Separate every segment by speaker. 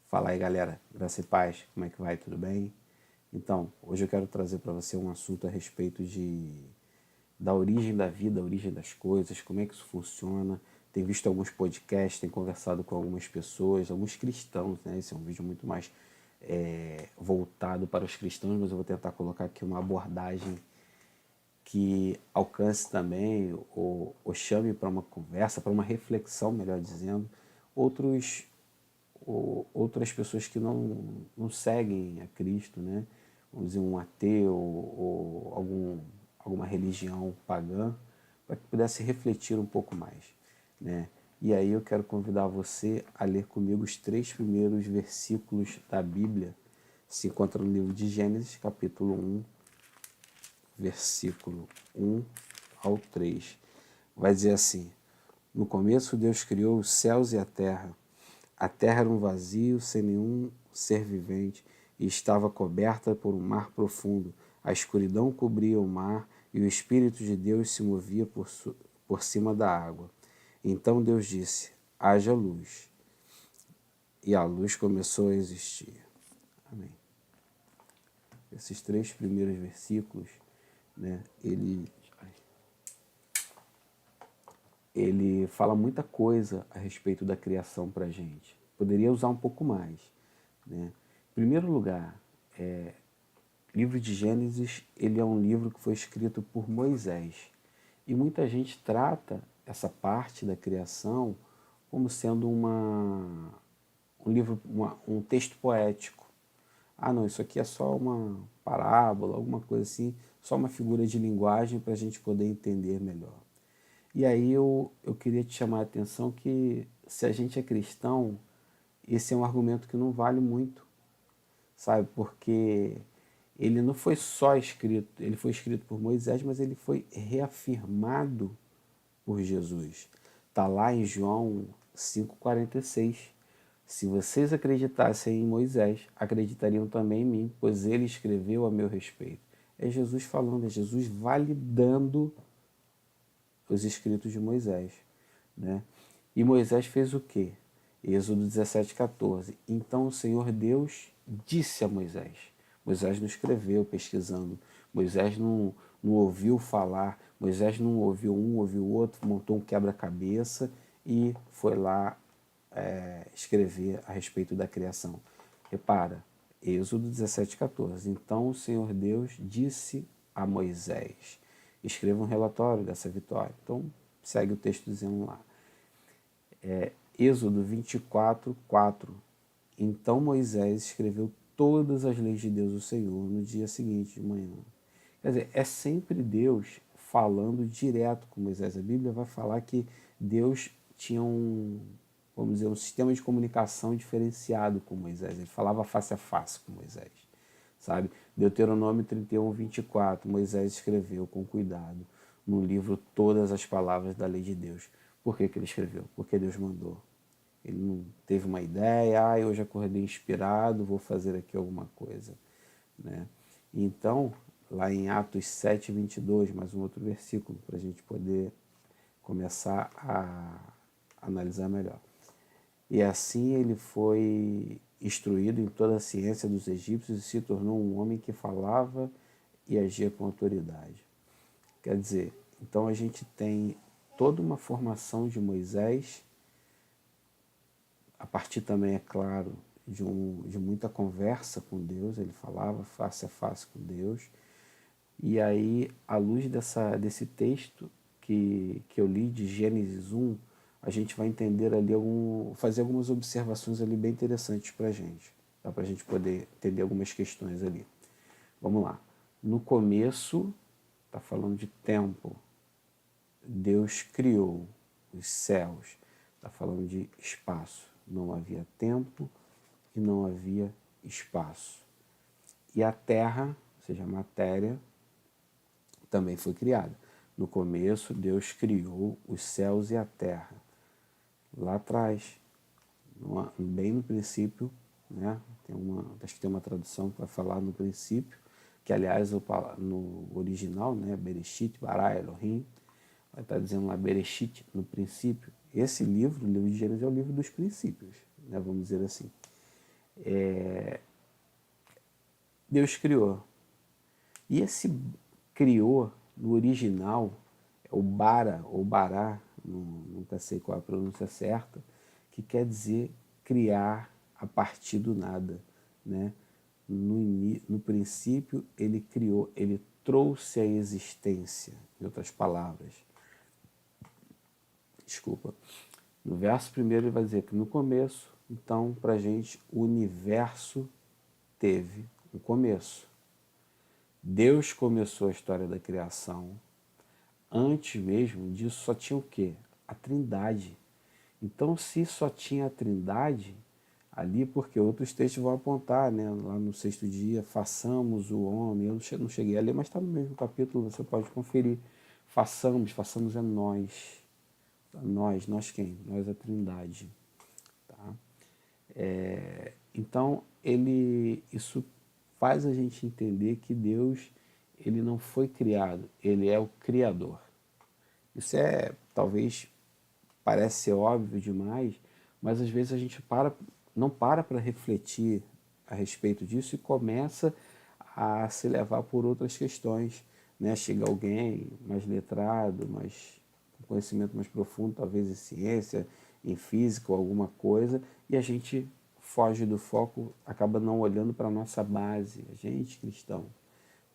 Speaker 1: Fala aí, galera, graça e paz, como é que vai? Tudo bem? Então, hoje eu quero trazer para você um assunto a respeito da origem da vida, a origem das coisas, como é que isso funciona. Tem visto alguns podcasts, tem conversado com algumas pessoas, alguns cristãos, né? Esse é um vídeo muito mais voltado para os cristãos, mas eu vou tentar colocar aqui uma abordagem que alcance também ou chame para uma conversa, para uma reflexão, melhor dizendo, outros outras pessoas que não seguem a Cristo, né? Vamos dizer, um ateu ou alguma religião pagã, para que pudesse refletir um pouco mais, né? E aí eu quero convidar você a ler comigo os 3 primeiros versículos da Bíblia. Se encontra no livro de Gênesis, capítulo 1, versículo 1 ao 3. Vai dizer assim: no começo Deus criou os céus e a terra. A terra era um vazio, sem nenhum ser vivente, e estava coberta por um mar profundo. A escuridão cobria o mar, e o Espírito de Deus se movia por cima da água. Então Deus disse: haja luz. E a luz começou a existir. Amém. Esses 3 primeiros versículos, né, ele fala muita coisa a respeito da criação para a gente. Poderia usar um pouco mais, né? Em primeiro lugar, livro de Gênesis, ele é um livro que foi escrito por Moisés. E muita gente trata essa parte da criação como sendo um livro, um texto poético. Ah, não, isso aqui é só uma parábola, alguma coisa assim, só uma figura de linguagem para a gente poder entender melhor. E aí eu queria te chamar a atenção que se a gente é cristão, esse é um argumento que não vale muito, sabe? Porque ele não foi só escrito, ele foi escrito por Moisés, mas ele foi reafirmado por Jesus. Está lá em João 5,46. Se vocês acreditassem em Moisés, acreditariam também em mim, pois ele escreveu a meu respeito. É Jesus falando, é Jesus validando os escritos de Moisés, né? E Moisés fez o quê? Êxodo 17,14. Então o Senhor Deus disse a Moisés. Moisés não escreveu pesquisando. Moisés não ouviu falar. Moisés não ouviu um, ouviu o outro, montou um quebra-cabeça e foi lá escrever a respeito da criação. Repara, Êxodo 17,14. Então o Senhor Deus disse a Moisés: escreva um relatório dessa vitória. Então, segue o texto dizendo lá. Êxodo 24:4. Então Moisés escreveu todas as leis de Deus, o Senhor, no dia seguinte de manhã. Quer dizer, é sempre Deus falando direto com Moisés. A Bíblia vai falar que Deus tinha vamos dizer, um sistema de comunicação diferenciado com Moisés. Ele falava face a face com Moisés, sabe? Deuteronômio 31:24. Moisés escreveu com cuidado no livro todas as palavras da lei de Deus. Por que ele escreveu? Porque Deus mandou. Ele não teve uma ideia, eu hoje acordei inspirado, vou fazer aqui alguma coisa, né? Então, lá em Atos 7:22, mais um outro versículo, para a gente poder começar a analisar melhor. E assim ele foi instruído em toda a ciência dos egípcios e se tornou um homem que falava e agia com autoridade. Quer dizer, então a gente tem toda uma formação de Moisés, a partir também, é claro, de muita conversa com Deus, ele falava face a face com Deus. E aí, à luz desse texto que eu li de Gênesis 1, a gente vai entender ali, fazer algumas observações ali bem interessantes para a gente. Dá para a gente poder entender algumas questões ali. Vamos lá. No começo, está falando de tempo. Deus criou os céus. Está falando de espaço. Não havia tempo e não havia espaço. E a terra, ou seja, a matéria, também foi criada. No começo, Deus criou os céus e a terra. Lá atrás, bem no princípio, né? Acho que tem uma tradução que vai falar no princípio, que aliás no original, né? Bereshit, bara, Elohim, vai estar dizendo lá Bereshit, no princípio. Esse livro, o livro de Gênesis, é o livro dos princípios, né? Vamos dizer assim. Deus criou. E esse criou, no original, é o bara ou bará, nunca sei qual é a pronúncia certa, que quer dizer criar a partir do nada, né? No princípio, ele criou, ele trouxe a existência, em outras palavras. Desculpa. No verso primeiro ele vai dizer que no começo, então, para a gente, o universo teve um começo. Deus começou a história da criação. Antes mesmo disso só tinha o quê? A Trindade. Então, se só tinha a Trindade ali, porque outros textos vão apontar, né? Lá no sexto dia, façamos o homem. Eu não cheguei a ler, mas está no mesmo capítulo, você pode conferir. Façamos é nós. Nós quem? Nós a Trindade. Tá? Então, isso faz a gente entender que Deus, ele não foi criado, ele é o Criador. Isso talvez, parece ser óbvio demais, mas às vezes a gente não para refletir a respeito disso e começa a se levar por outras questões, né? Chega alguém mais letrado, mais com conhecimento mais profundo, talvez em ciência, em física ou alguma coisa, e a gente foge do foco, acaba não olhando para a nossa base, a gente cristão,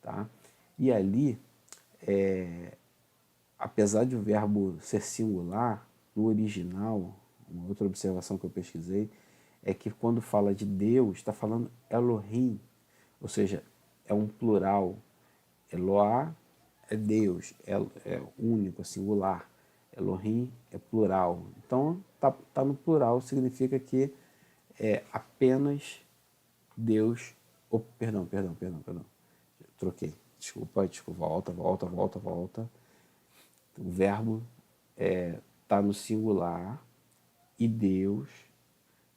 Speaker 1: tá? E ali, apesar de o verbo ser singular, no original, uma outra observação que eu pesquisei, é que quando fala de Deus, está falando Elohim, ou seja, é um plural. Eloá é Deus, é único, é singular. Elohim é plural. Então, tá no plural, significa que é apenas Deus. Oh, perdão. Troquei. Desculpa, volta. O verbo está no singular e Deus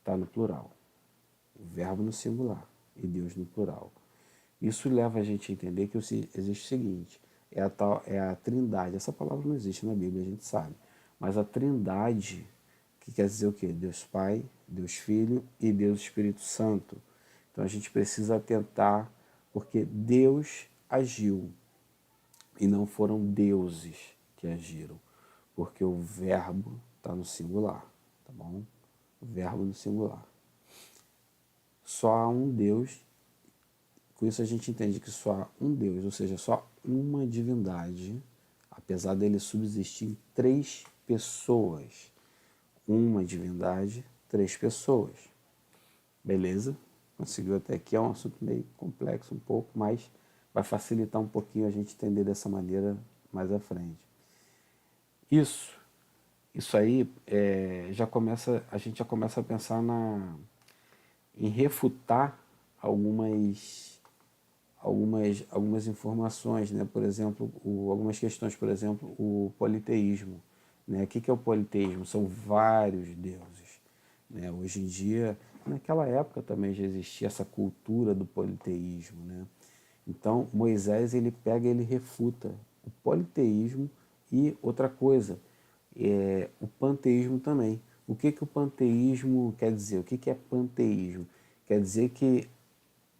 Speaker 1: está no plural. O verbo no singular e Deus no plural. Isso leva a gente a entender que existe o seguinte, é a trindade. Essa palavra não existe na Bíblia, a gente sabe. Mas a trindade, que quer dizer o quê? Deus Pai, Deus Filho e Deus Espírito Santo. Então a gente precisa atentar, porque Deus agiu e não foram deuses que agiram, porque o verbo está no singular, tá bom? O verbo no singular. Só há um Deus, com isso a gente entende que só há um Deus, ou seja, só uma divindade, apesar dele subsistir em três pessoas. Uma divindade, três pessoas. Beleza? Conseguiu até aqui, é um assunto meio complexo um pouco, mas vai facilitar um pouquinho a gente entender dessa maneira mais à frente. Isso aí a gente já começa a pensar em refutar algumas informações, né? Por exemplo, algumas questões, por exemplo, o politeísmo. Né? O que é o politeísmo? São vários deuses. Né? Hoje em dia, naquela época também já existia essa cultura do politeísmo. Né? Então, Moisés ele pega e ele refuta o politeísmo e outra coisa, o panteísmo também. O que o panteísmo quer dizer? O que é panteísmo? Quer dizer que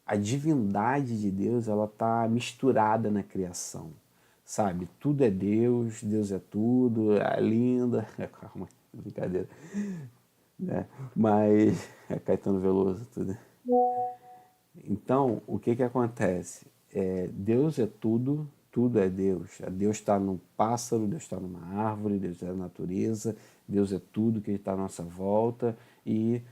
Speaker 1: a divindade de Deus ela está misturada na criação, sabe? Tudo é Deus, Deus é tudo, é linda, calma, brincadeira, né? Mas é Caetano Veloso, tudo. Então, o que acontece? Deus é tudo, tudo é Deus. Deus está num pássaro, Deus está numa árvore, Deus é a natureza, Deus é tudo que está à nossa volta e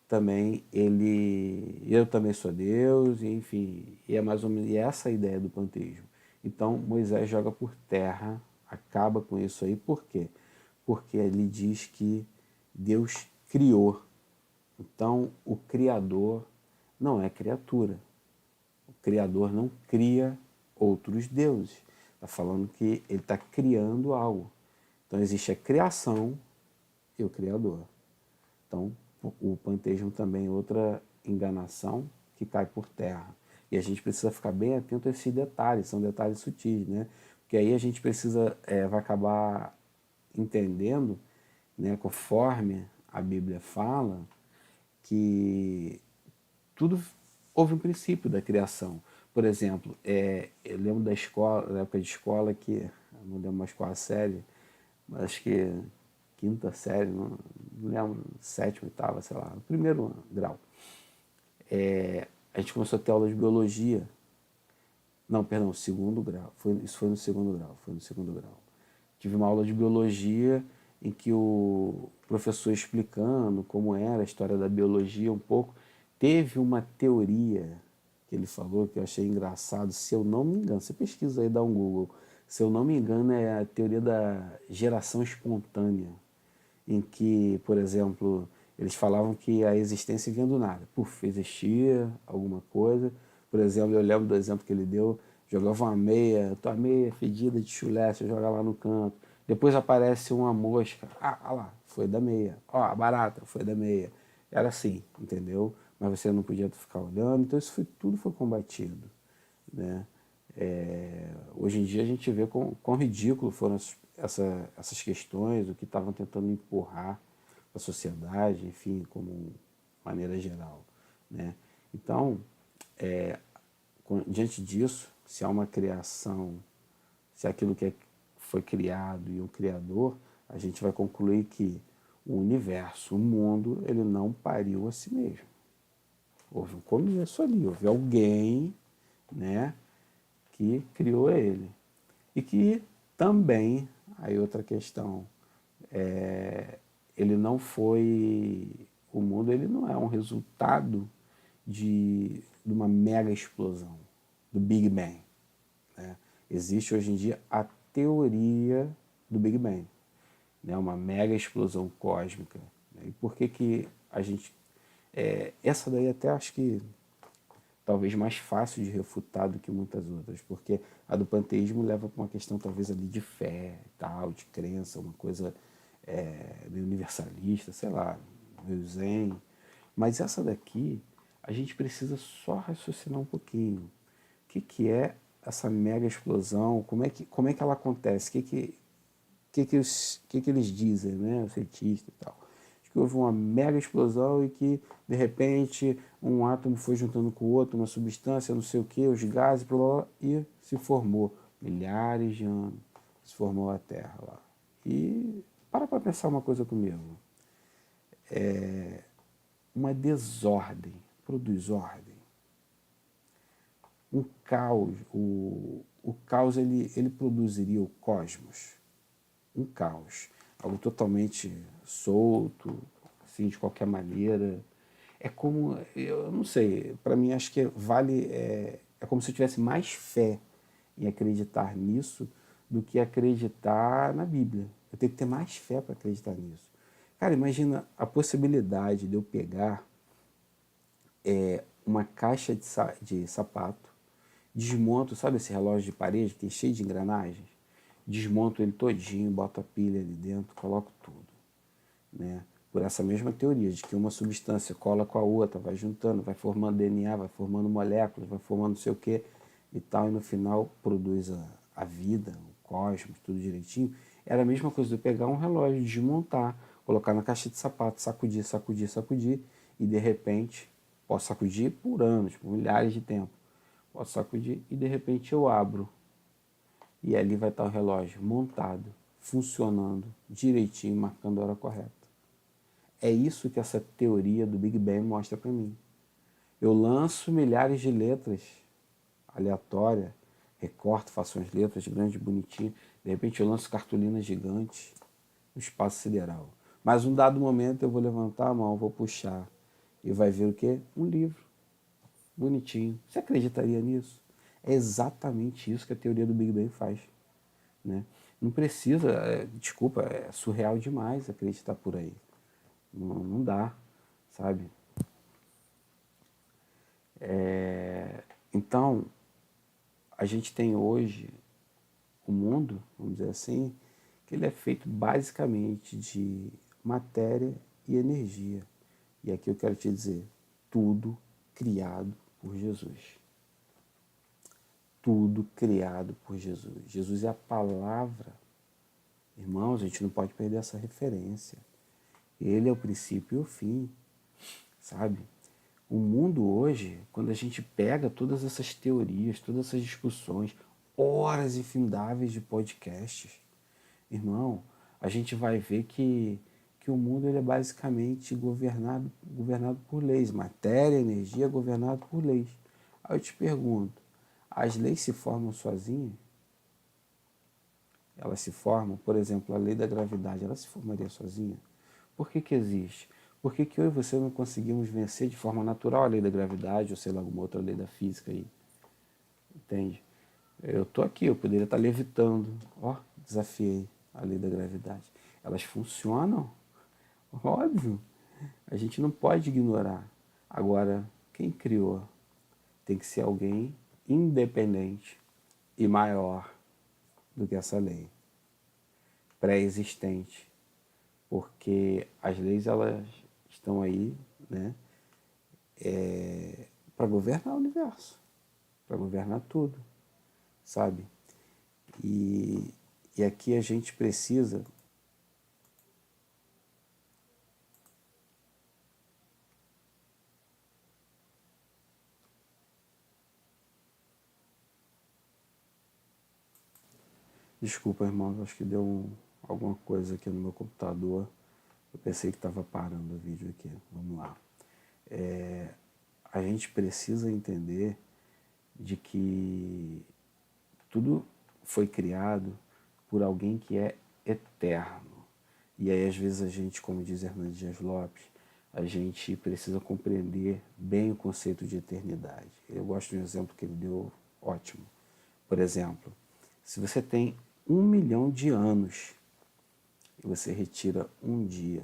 Speaker 1: também eu também sou Deus, e, enfim, e é mais ou menos essa a ideia do panteísmo. Então Moisés joga por terra, acaba com isso aí, por quê? Porque ele diz que Deus criou. Então o Criador não é criatura. O Criador não cria outros deuses. Está falando que ele está criando algo. Então existe a criação e o Criador. Então, o panteísmo também é outra enganação que cai por terra. E a gente precisa ficar bem atento a esses detalhes, são detalhes sutis, né? Porque aí a gente vai acabar entendendo, né, conforme a Bíblia fala, que tudo houve um princípio da criação. Por exemplo, eu lembro da escola, da época de escola, que eu não lembro mais qual a série, mas acho que quinta série, não lembro, sétima, oitava, sei lá, no primeiro grau. A gente começou a ter aula de biologia. Não, perdão, segundo grau. Isso foi no segundo grau, foi no segundo grau. Tive uma aula de biologia em que o professor explicando como era a história da biologia um pouco, teve uma teoria que ele falou que eu achei engraçado, se eu não me engano, você pesquisa aí, dá um Google, se eu não me engano é a teoria da geração espontânea, em que, por exemplo, eles falavam que a existência vinha do nada. Puf, existia alguma coisa. Por exemplo, eu lembro do exemplo que ele deu, jogava uma meia, tua meia fedida de chulé, você joga lá no canto. Depois aparece uma mosca, olha lá, foi da meia. Ó, a barata, foi da meia. Era assim, entendeu? Mas você não podia ficar olhando, então isso tudo foi combatido, né? Hoje em dia a gente vê quão ridículo foram essas questões, o que estavam tentando empurrar para a sociedade, enfim, como maneira geral, né? Então, diante disso, se há uma criação, se aquilo que foi criado e um criador, a gente vai concluir que o universo, o mundo, ele não pariu a si mesmo. Houve um começo ali, houve alguém, né, que criou ele. E que também, aí outra questão, ele não foi, o mundo ele não é um resultado de uma mega explosão, do Big Bang, né? Existe hoje em dia a teoria do Big Bang, né? Uma mega explosão cósmica, né? E por que que a gente... essa daí até acho que talvez mais fácil de refutar do que muitas outras, porque a do panteísmo leva para uma questão talvez ali de fé e tal, de crença, uma coisa meio universalista, sei lá, meio zen. Mas essa daqui, a gente precisa só raciocinar um pouquinho. O que é essa mega explosão? Como é que ela acontece? Que eles dizem, né, os cientistas e tal? Que houve uma mega explosão e que, de repente, um átomo foi juntando com o outro, uma substância, não sei o que, os gases, blá, blá, e se formou. Milhares de anos se formou a Terra lá. E para pensar uma coisa comigo. Uma desordem produz ordem. Um caos, o caos ele produziria o cosmos. Um caos. Algo totalmente solto, assim, de qualquer maneira. É como, eu não sei, para mim acho que vale, é como se eu tivesse mais fé em acreditar nisso do que acreditar na Bíblia. Eu tenho que ter mais fé para acreditar nisso. Cara, imagina a possibilidade de eu pegar uma caixa de sapato, desmonto, sabe esse relógio de parede que tem cheio de engrenagens? Desmonto ele todinho, boto a pilha ali dentro, coloco tudo, né? Por essa mesma teoria de que uma substância cola com a outra, vai juntando, vai formando DNA, vai formando moléculas, vai formando não sei o que e tal, e no final produz a vida, o cosmos, tudo direitinho. Era a mesma coisa de eu pegar um relógio, desmontar, colocar na caixa de sapato, sacudir, sacudir, sacudir, e de repente, posso sacudir por anos, por milhares de tempo, posso sacudir e de repente eu abro. E ali vai estar o relógio montado, funcionando direitinho, marcando a hora correta. É isso que essa teoria do Big Bang mostra para mim. Eu lanço milhares de letras aleatórias, recorto, faço umas letras grandes, bonitinhas, de repente eu lanço cartolinas gigantes no espaço sideral. Mas um dado momento eu vou levantar a mão, vou puxar e vai ver o quê? Um livro bonitinho. Você acreditaria nisso? É exatamente isso que a teoria do Big Bang faz, né? Não precisa, desculpa, é surreal demais acreditar por aí. Não dá, sabe? Então, a gente tem hoje o mundo, vamos dizer assim, que ele é feito basicamente de matéria e energia. E aqui eu quero te dizer, tudo criado por Jesus. Tudo criado por Jesus. Jesus é a palavra. Irmãos, a gente não pode perder essa referência. Ele é o princípio e o fim, sabe? O mundo hoje, quando a gente pega todas essas teorias, todas essas discussões, horas infindáveis de podcasts, irmão, a gente vai ver que o mundo ele é basicamente governado por leis. Matéria, energia é governado por leis. Aí eu te pergunto, as leis se formam sozinhas? Elas se formam, por exemplo, a lei da gravidade, ela se formaria sozinha? Por que que existe? Por que que eu e você não conseguimos vencer de forma natural a lei da gravidade ou sei lá, alguma outra lei da física aí? Entende? Eu tô aqui, eu poderia estar levitando. Ó, desafiei a lei da gravidade. Elas funcionam? Óbvio. A gente não pode ignorar. Agora, quem criou? Tem que ser alguém independente e maior do que essa lei, pré-existente, porque as leis elas estão aí, né, para governar o universo, para governar tudo, sabe? E, e aqui a gente precisa. Desculpa, irmão, acho que deu alguma coisa aqui no meu computador. Eu pensei que estava parando o vídeo aqui. Vamos lá. A gente precisa entender de que tudo foi criado por alguém que é eterno. E aí, às vezes, a gente, como diz Hernandes Dias Lopes, a gente precisa compreender bem o conceito de eternidade. Eu gosto de um exemplo que ele deu ótimo. Por exemplo, se você tem 1 milhão de anos e você retira um dia,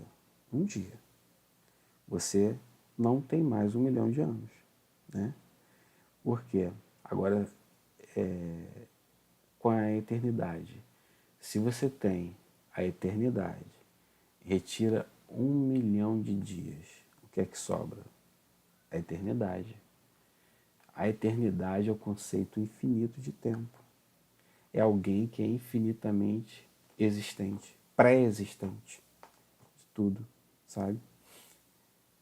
Speaker 1: você não tem mais 1 milhão de anos, né? Por quê? Agora, com a eternidade, se você tem a eternidade, retira 1 milhão de dias, o que é que sobra? A eternidade. A eternidade é o conceito infinito de tempo. É alguém que é infinitamente existente, pré-existente de tudo, sabe?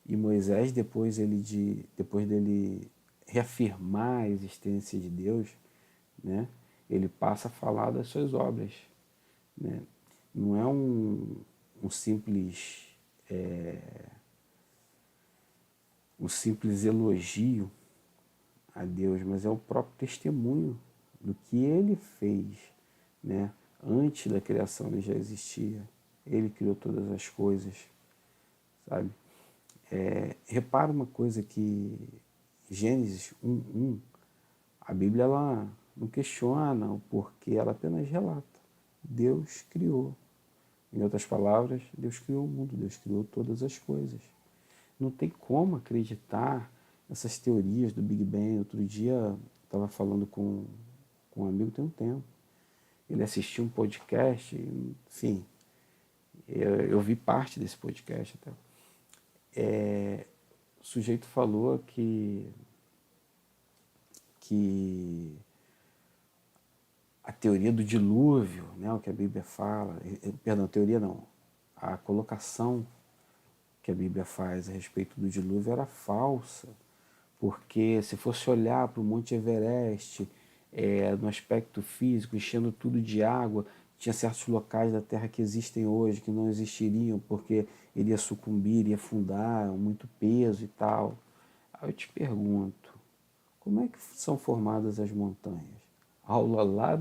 Speaker 1: E Moisés, depois dele reafirmar a existência de Deus, né, ele passa a falar das suas obras. Né? Não é um simples, um simples elogio a Deus, mas é o próprio testemunho do que ele fez. Né? Antes da criação ele já existia, ele criou todas as coisas, sabe? Repara uma coisa que Gênesis 1:1, a Bíblia ela não questiona o porquê, ela apenas relata. Deus criou. Em outras palavras, Deus criou o mundo, Deus criou todas as coisas. Não tem como acreditar nessas teorias do Big Bang. Outro dia eu estava falando com um amigo tem um tempo. Ele assistiu um podcast, enfim, eu vi parte desse podcast até. O sujeito falou que a teoria do dilúvio, né, o que a Bíblia fala, perdão, teoria não, a colocação que a Bíblia faz a respeito do dilúvio era falsa, porque se fosse olhar para o Monte Everest, no aspecto físico, enchendo tudo de água, tinha certos locais da Terra que existem hoje, que não existiriam, porque iria sucumbir, iria afundar, muito peso e tal. Aí eu te pergunto, como é que são formadas as montanhas? Aula lá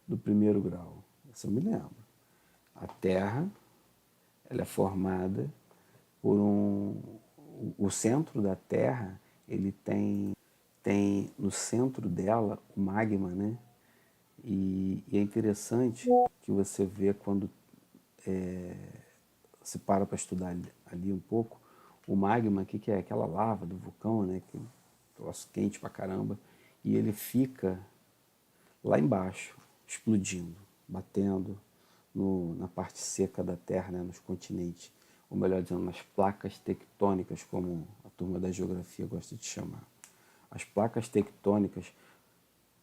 Speaker 1: do primeiro grau, isso eu me lembro. A Terra, ela é formada por o centro da Terra, ele tem no centro dela o magma, né? E é interessante que você vê quando se para estudar ali um pouco, o magma, que é aquela lava do vulcão, né? Que é um troço quente pra caramba, e ele fica lá embaixo, explodindo, batendo na parte seca da Terra, né, nos continentes, ou melhor dizendo, nas placas tectônicas, como a turma da geografia gosta de chamar. As placas tectônicas,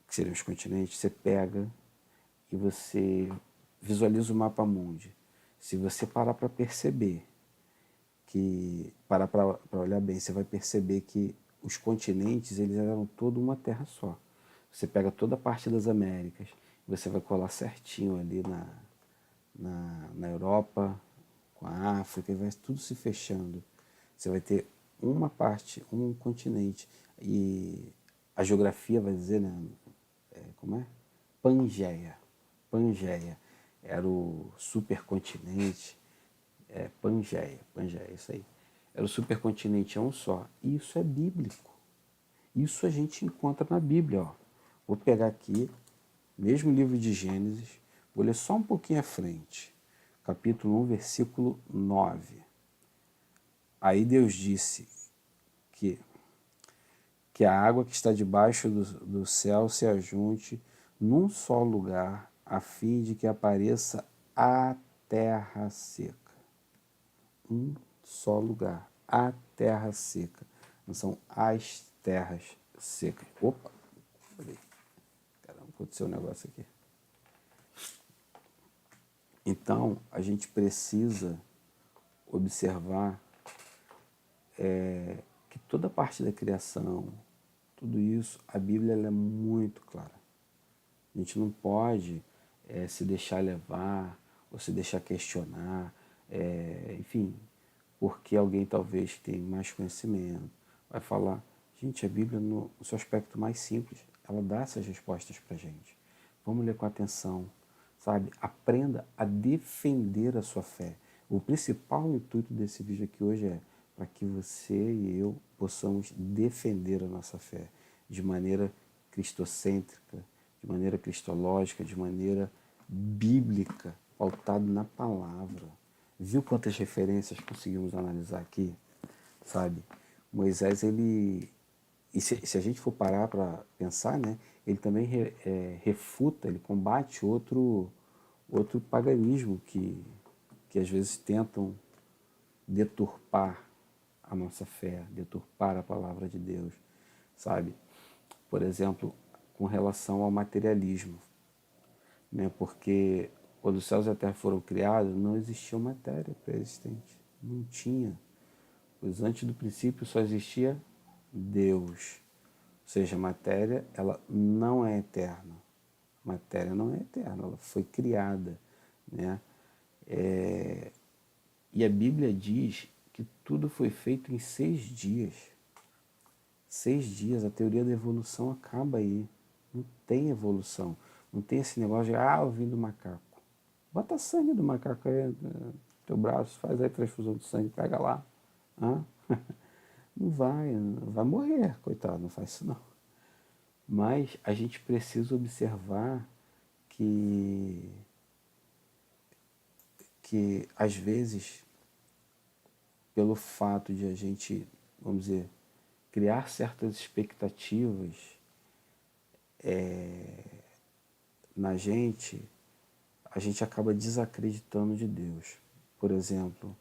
Speaker 1: que seriam os continentes, você pega e você visualiza o mapa mundi. Se você parar para perceber que parar para olhar bem, você vai perceber que os continentes eles eram toda uma terra só. Você pega toda a parte das Américas, você vai colar certinho ali na Europa, com a África, e vai tudo se fechando. Você vai ter uma parte, um continente, e a geografia vai dizer, né, como é? Pangeia. Pangeia. Era o supercontinente. Pangeia, isso aí. Era o supercontinente, é um só. E isso é bíblico. Isso a gente encontra na Bíblia, ó. Vou pegar aqui, mesmo livro de Gênesis, vou ler só um pouquinho à frente. Capítulo 1, versículo 9. Aí Deus disse que a água que está debaixo do céu se ajunte num só lugar, a fim de que apareça a terra seca. Um só lugar, a terra seca. Não são as terras secas. Opa, peraí. Caramba, aconteceu um negócio aqui. Então, a gente precisa observar que toda parte da criação, tudo isso, a Bíblia ela é muito clara. A gente não pode se deixar levar ou se deixar questionar, enfim, porque alguém talvez tenha mais conhecimento, vai falar, gente, a Bíblia no seu aspecto mais simples, ela dá essas respostas para a gente. Vamos ler com atenção, sabe? Aprenda a defender a sua fé. O principal intuito desse vídeo aqui hoje é para que você e eu possamos defender a nossa fé de maneira cristocêntrica, de maneira cristológica, de maneira bíblica, pautado na palavra. Viu quantas referências conseguimos analisar aqui? Sabe? Moisés, ele... E se a gente for parar para pensar, né, ele também refuta, ele combate outro paganismo que às vezes tentam deturpar a nossa fé, deturpar a palavra de Deus, sabe? Por exemplo, com relação ao materialismo, né? Porque quando os céus e a terra foram criados, não existia matéria pré-existente, não tinha. Pois antes do princípio só existia Deus. Ou seja, a matéria, ela não é eterna. Matéria não é eterna, ela foi criada, né? E a Bíblia diz que tudo foi feito em 6 dias. 6 dias, a teoria da evolução acaba aí. Não tem evolução. Não tem esse negócio de, eu vim do macaco. Bota sangue do macaco aí, teu braço, faz aí transfusão de sangue, pega lá. Hã? Não vai morrer, coitado, não faz isso não. Mas a gente precisa observar que às vezes, pelo fato de a gente, vamos dizer, criar certas expectativas na gente, a gente acaba desacreditando de Deus. Por exemplo,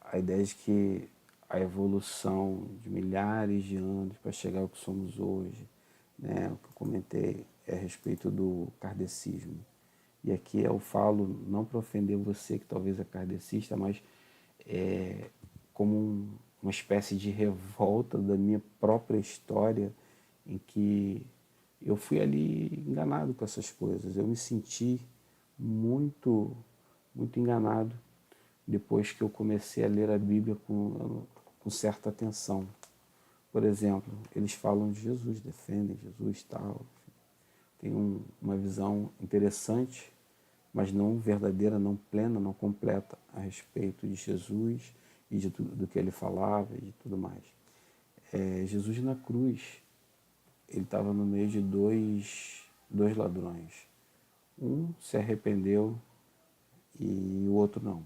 Speaker 1: a ideia de que a evolução de milhares de anos para chegar ao que somos hoje, né, o que eu comentei é a respeito do kardecismo. E aqui eu falo não para ofender você que talvez é kardecista, mas como uma espécie de revolta da minha própria história, em que eu fui ali enganado com essas coisas. Eu me senti muito, muito enganado depois que eu comecei a ler a Bíblia com certa atenção. Por exemplo, eles falam de Jesus, defendem Jesus, tal. Tem uma visão interessante, mas não verdadeira, não plena, não completa a respeito de Jesus e de tudo do que ele falava e de tudo mais. Jesus na cruz, ele estava no meio de dois ladrões. Um se arrependeu e o outro não.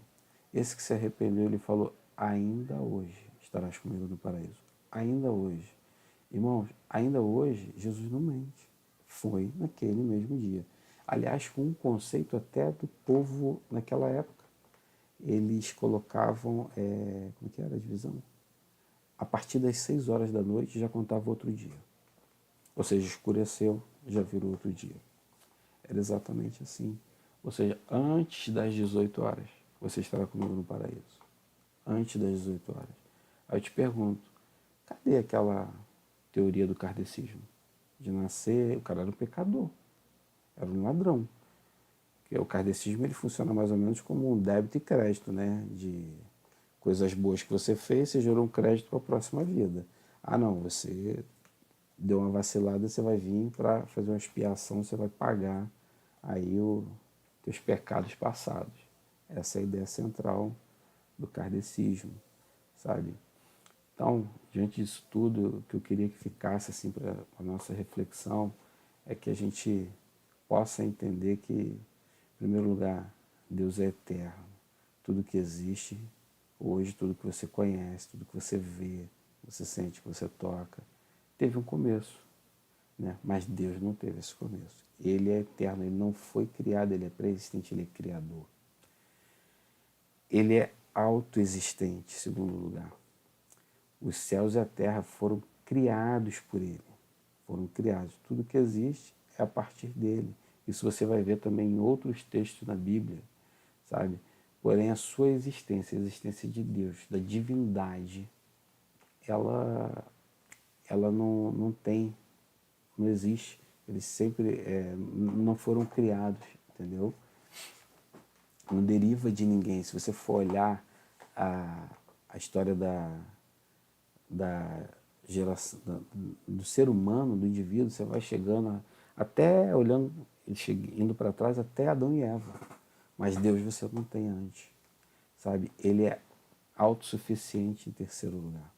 Speaker 1: Esse que se arrependeu, ele falou, ainda hoje estarás comigo no paraíso. Ainda hoje. Irmãos, ainda hoje, Jesus não mente. Foi naquele mesmo dia. Aliás, com um conceito até do povo naquela época. Eles colocavam, como que era a divisão? A partir das 6 horas da noite já contava outro dia. Ou seja, escureceu, já virou outro dia. Era exatamente assim. Ou seja, antes das 18 horas, você estará comigo no paraíso. antes das 18 horas. Aí eu te pergunto, cadê aquela teoria do kardecismo? De nascer, o cara era um pecador, era um ladrão. Porque o kardecismo ele funciona mais ou menos como um débito e crédito, né? De coisas boas que você fez, você gerou um crédito para a próxima vida. Ah, não, você deu uma vacilada, você vai vir para fazer uma expiação, você vai pagar aí os teus pecados passados. Essa é a ideia central do kardecismo, sabe? Então, diante disso tudo, o que eu queria que ficasse assim para a nossa reflexão é que a gente possa entender que, em primeiro lugar, Deus é eterno. Tudo que existe hoje, tudo que você conhece, tudo que você vê, você sente, que você toca, teve um começo, né? Mas Deus não teve esse começo. Ele é eterno, ele não foi criado, ele é pré-existente, ele é criador. Ele é autoexistente, em segundo lugar. Os céus e a terra foram criados por ele. Foram criados. Tudo que existe é a partir dele. Isso você vai ver também em outros textos na Bíblia, sabe? Porém, a sua existência, a existência de Deus, da divindade, ela não tem, não existe. Eles sempre não foram criados, entendeu? Não deriva de ninguém. Se você for olhar a história da geração, do ser humano, do indivíduo, você vai chegando até olhando, indo para trás até Adão e Eva. Mas Deus você não tem antes, sabe? Ele é autossuficiente em terceiro lugar.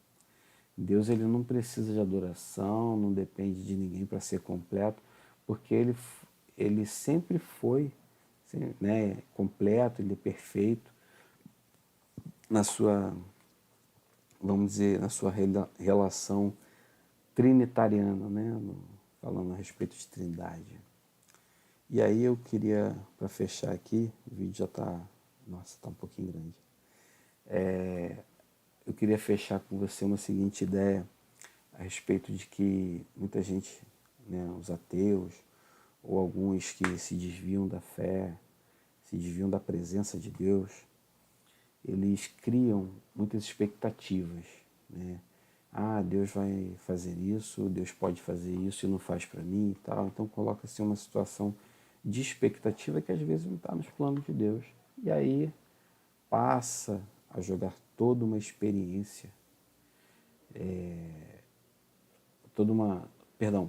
Speaker 1: Deus ele não precisa de adoração, não depende de ninguém para ser completo, porque ele sempre foi, né, completo, ele é perfeito na sua, vamos dizer, na sua relação trinitariana, né, falando a respeito de trindade. E aí eu queria, para fechar aqui, o vídeo já está, nossa, está um pouquinho grande. Eu queria fechar com você uma seguinte ideia a respeito de que muita gente, né, os ateus, ou alguns que se desviam da fé, se desviam da presença de Deus, eles criam muitas expectativas, né? Ah, Deus vai fazer isso, Deus pode fazer isso e não faz para mim e tal. Então coloca-se uma situação de expectativa que às vezes não está nos planos de Deus. E aí passa a jogar toda uma experiência,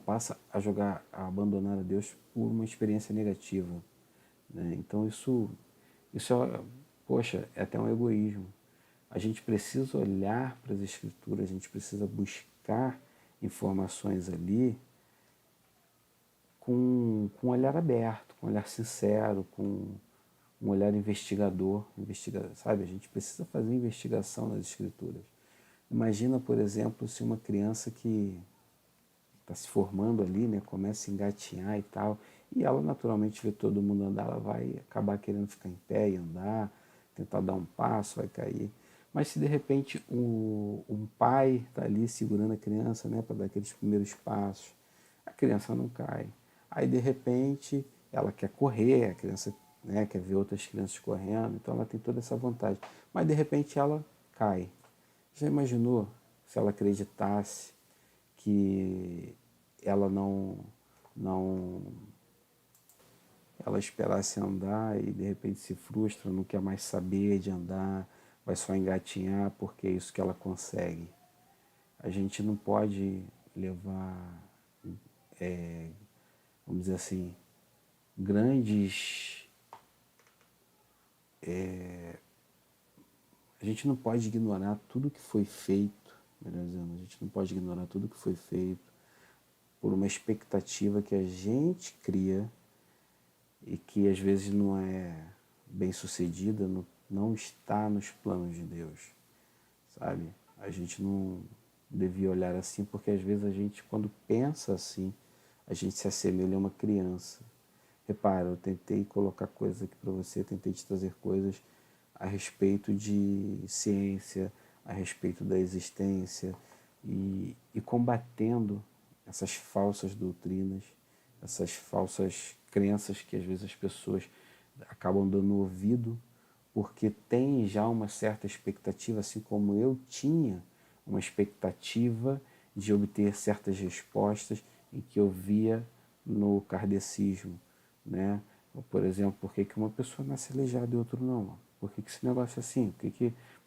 Speaker 1: passa a jogar, a abandonar a Deus por uma experiência negativa, né? Então isso é, poxa, é até um egoísmo. A gente precisa olhar para as Escrituras, a gente precisa buscar informações ali com um olhar aberto, com um olhar sincero, com um olhar investigador, sabe? A gente precisa fazer investigação nas Escrituras. Imagina, por exemplo, se uma criança que está se formando ali, né, começa a engatinhar e tal, e ela naturalmente vê todo mundo andar, ela vai acabar querendo ficar em pé e andar, tentar dar um passo, vai cair. Mas se de repente um pai está ali segurando a criança, né, para dar aqueles primeiros passos, a criança não cai. Aí de repente ela quer correr, a criança, né, quer ver outras crianças correndo, então ela tem toda essa vontade. Mas de repente ela cai. Já imaginou se ela acreditasse que ela não ela esperasse andar e de repente se frustra, não quer mais saber de andar, vai só engatinhar porque é isso que ela consegue. A gente não pode levar, vamos dizer assim, grandes. A gente não pode ignorar tudo que foi feito, melhor dizendo, a gente não pode ignorar tudo que foi feito por uma expectativa que a gente cria e que às vezes não é bem sucedida, não está nos planos de Deus, sabe? A gente não devia olhar assim, porque às vezes a gente, quando pensa assim, a gente se assemelha a uma criança. Repara, eu tentei colocar coisas aqui para você, tentei te trazer coisas a respeito de ciência, a respeito da existência e combatendo essas falsas doutrinas, essas falsas crenças que às vezes as pessoas acabam dando ouvido porque tem já uma certa expectativa, assim como eu tinha uma expectativa de obter certas respostas em que eu via no kardecismo, né? Por exemplo, por que uma pessoa nasce aleijada e outra não? Por que esse negócio é assim? Por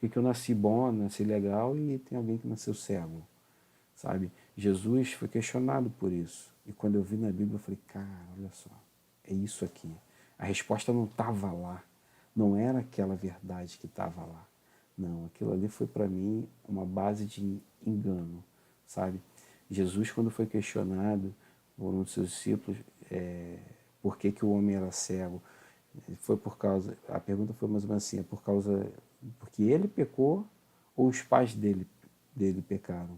Speaker 1: que eu nasci bom, nasci legal e tem alguém que nasceu cego? Sabe? Jesus foi questionado por isso. E quando eu vi na Bíblia, eu falei, cara, olha só, é isso aqui. A resposta não estava lá. Não era aquela verdade que estava lá. Não, aquilo ali foi para mim uma base de engano, sabe? Jesus, quando foi questionado por um dos seus discípulos, por que o homem era cego, foi por causa, a pergunta foi mais ou menos assim, é por causa, porque ele pecou ou os pais dele pecaram?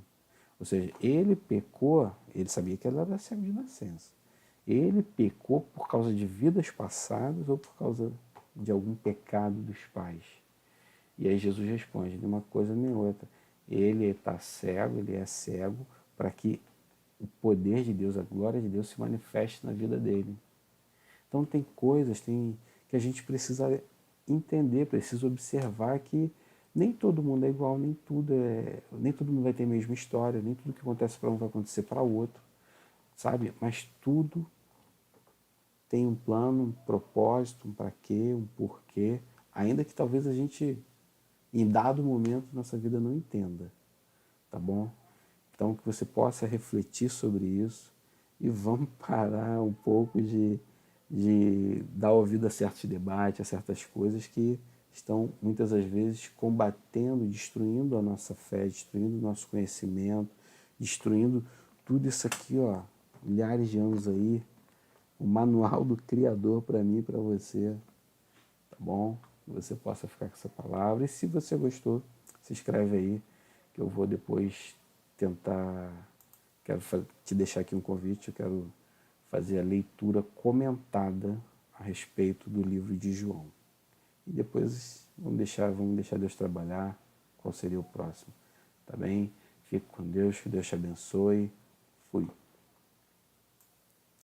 Speaker 1: Ou seja, ele pecou, ele sabia que ele era cego de nascença. Ele pecou por causa de vidas passadas ou por causa de algum pecado dos pais? E aí Jesus responde, nem uma coisa nem outra. Ele está cego, ele é cego para que o poder de Deus, a glória de Deus se manifeste na vida dele. Então tem que a gente precisa entender, precisa observar que nem todo mundo é igual, nem todo mundo vai ter a mesma história, nem tudo que acontece para um vai acontecer para o outro, sabe? Mas tudo tem um plano, um propósito, um para quê, um porquê, ainda que talvez a gente, em dado momento, nossa vida não entenda, tá bom? Então, que você possa refletir sobre isso e vamos parar um pouco de dar ouvido a certos debates, a certas coisas que estão muitas das vezes combatendo, destruindo a nossa fé, destruindo o nosso conhecimento, destruindo tudo isso aqui, ó, milhares de anos aí, o manual do Criador para mim e para você, tá bom? Que você possa ficar com essa palavra. E se você gostou, se inscreve aí, que eu vou depois tentar. Quero te deixar aqui um convite, eu quero fazer a leitura comentada a respeito do livro de João. E depois vamos deixar Deus trabalhar. Qual seria o próximo? Tá bem? Fique com Deus, que Deus te abençoe. Fui.